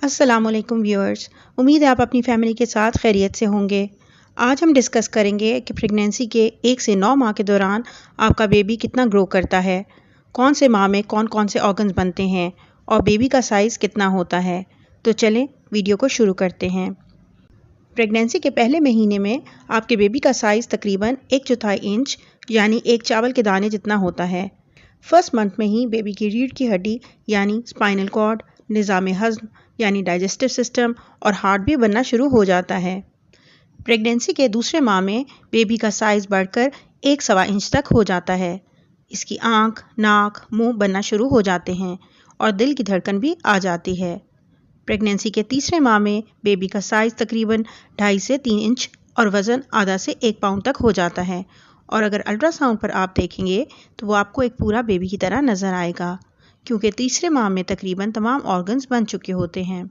अस्सलामुअलैकुम व्यूअर्स, उम्मीद है आप अपनी फैमिली के साथ खैरियत से होंगे। आज हम डिस्कस करेंगे कि प्रेगनेंसी के 1 से 9 माह के दौरान आपका बेबी कितना ग्रो करता है, कौन से माह में कौन कौन से ऑर्गन्स बनते हैं और बेबी का साइज़ कितना होता है। तो चलें वीडियो को शुरू करते हैं। प्रेगनेंसी के पहले महीने में आपके बेबी का साइज़ तकरीबन 1/4 इंच यानी एक चावल के दाने जितना होता है। फर्स्ट मंथ में ही बेबी की रीढ़ की हड्डी यानी स्पाइनल कॉर्ड, निज़ाम हज़्म यानी डाइजेस्टिव सिस्टम और हार्ट भी बनना शुरू हो जाता है। प्रेगनेंसी के दूसरे माह में बेबी का साइज़ बढ़कर 1 सवा इंच तक हो जाता है। इसकी आँख, नाक, मुंह बनना शुरू हो जाते हैं और दिल की धड़कन भी आ जाती है। प्रेगनेंसी के तीसरे माह में बेबी का साइज़ तकरीबन 2.5 से 3 इंच और वज़न आधा से 1 पाउंड तक हो जाता है और अगर अल्ट्रासाउंड पर आप देखेंगे तो वो आपको एक पूरा बेबी की तरह नज़र आएगा, क्योंकि तीसरे माह में तकरीबन तमाम ऑर्गन्स बन चुके होते हैं।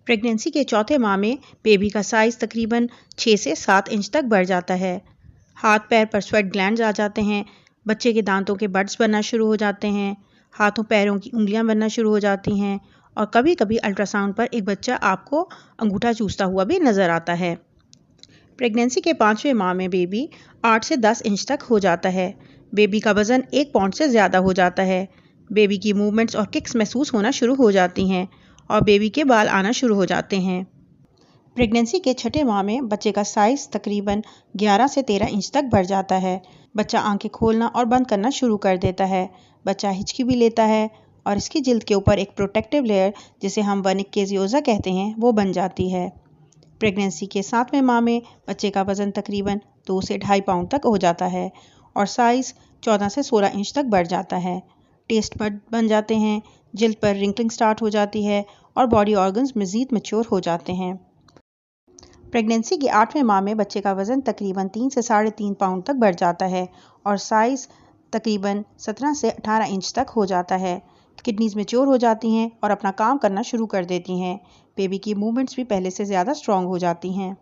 प्रेगनेंसी के चौथे माह में बेबी का साइज़ तकरीबन 6 से 7 इंच तक बढ़ जाता है। हाथ पैर पर स्वेट ग्लैंड्स आ जाते हैं, बच्चे के दांतों के बड्स बनना शुरू हो जाते हैं, हाथों पैरों की उंगलियां बनना शुरू हो जाती हैं और कभी कभी अल्ट्रासाउंड पर एक बच्चा आपको अंगूठा चूसता हुआ भी नज़र आता है। प्रेगनेंसी के 5वें माह में बेबी 8 से 10 इंच तक हो जाता है। बेबी का वज़न 1 पाउंड से ज़्यादा हो जाता है। बेबी की मूवमेंट्स और किक्स महसूस होना शुरू हो जाती हैं और बेबी के बाल आना शुरू हो जाते हैं। प्रेगनेंसी के 6ठे माह में बच्चे का साइज़ तकरीबन 11 से 13 इंच तक बढ़ जाता है। बच्चा आंखें खोलना और बंद करना शुरू कर देता है। बच्चा हिचकी भी लेता है और इसकी जिल्द के ऊपर एक प्रोटेक्टिव लेयर, जिसे हम वर्निकेजियोजा कहते हैं, वो बन जाती है। प्रेगनेंसी के 7वें माह में बच्चे का वज़न तकरीबन 2 से 2.5 पाउंड तक हो जाता है और साइज़ 14 से 16 इंच तक बढ़ जाता है। टेस्ट बड बन जाते हैं, जिल्द पर रिंकलिंग स्टार्ट हो जाती है और बॉडी ऑर्गन्स मज़ीद मैच्योर हो जाते हैं। प्रेगनेंसी के 8वें माह में बच्चे का वज़न तकरीबन 3 से 3.5 पाउंड तक बढ़ जाता है और साइज़ तकरीबन 17 से 18 इंच तक हो जाता है। किडनीज मैच्योर हो जाती हैं और अपना काम करना शुरू कर देती हैं। बेबी की मूवमेंट्स भी पहले से ज़्यादा स्ट्रॉन्ग हो जाती हैं।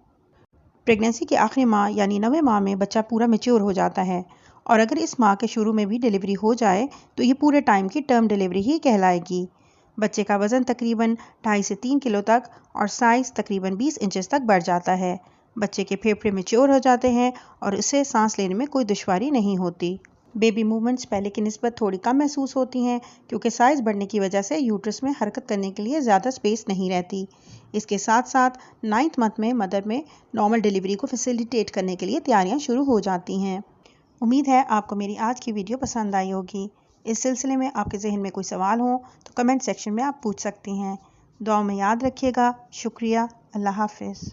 प्रेगनेंसी के आखिरी माह यानी 9वें माह में बच्चा पूरा मैच्योर हो जाता है और अगर इस माह के शुरू में भी डिलीवरी हो जाए तो ये पूरे टाइम की टर्म डिलीवरी ही कहलाएगी। बच्चे का वज़न तकरीबन 2.5 से 3 किलो तक और साइज़ तकरीबन 20 इंचेस तक बढ़ जाता है। बच्चे के फेफड़े मैच्योर हो जाते हैं और उसे सांस लेने में कोई दुश्वारी नहीं होती। बेबी मूवमेंट्स पहले की निस्बत थोड़ी कम महसूस होती हैं, क्योंकि साइज़ बढ़ने की वजह से यूट्रस में हरकत करने के लिए ज़्यादा स्पेस नहीं रहती। इसके साथ साथ 9th मंथ में मदर में नॉर्मल डिलीवरी को फैसिलिटेट करने के लिए तैयारियां शुरू हो जाती हैं। उम्मीद है आपको मेरी आज की वीडियो पसंद आई होगी। इस सिलसिले में आपके जहन में कोई सवाल हो तो कमेंट सेक्शन में आप पूछ सकती हैं। दुआ में याद रखिएगा। शुक्रिया। अल्लाह हाफ़िज़।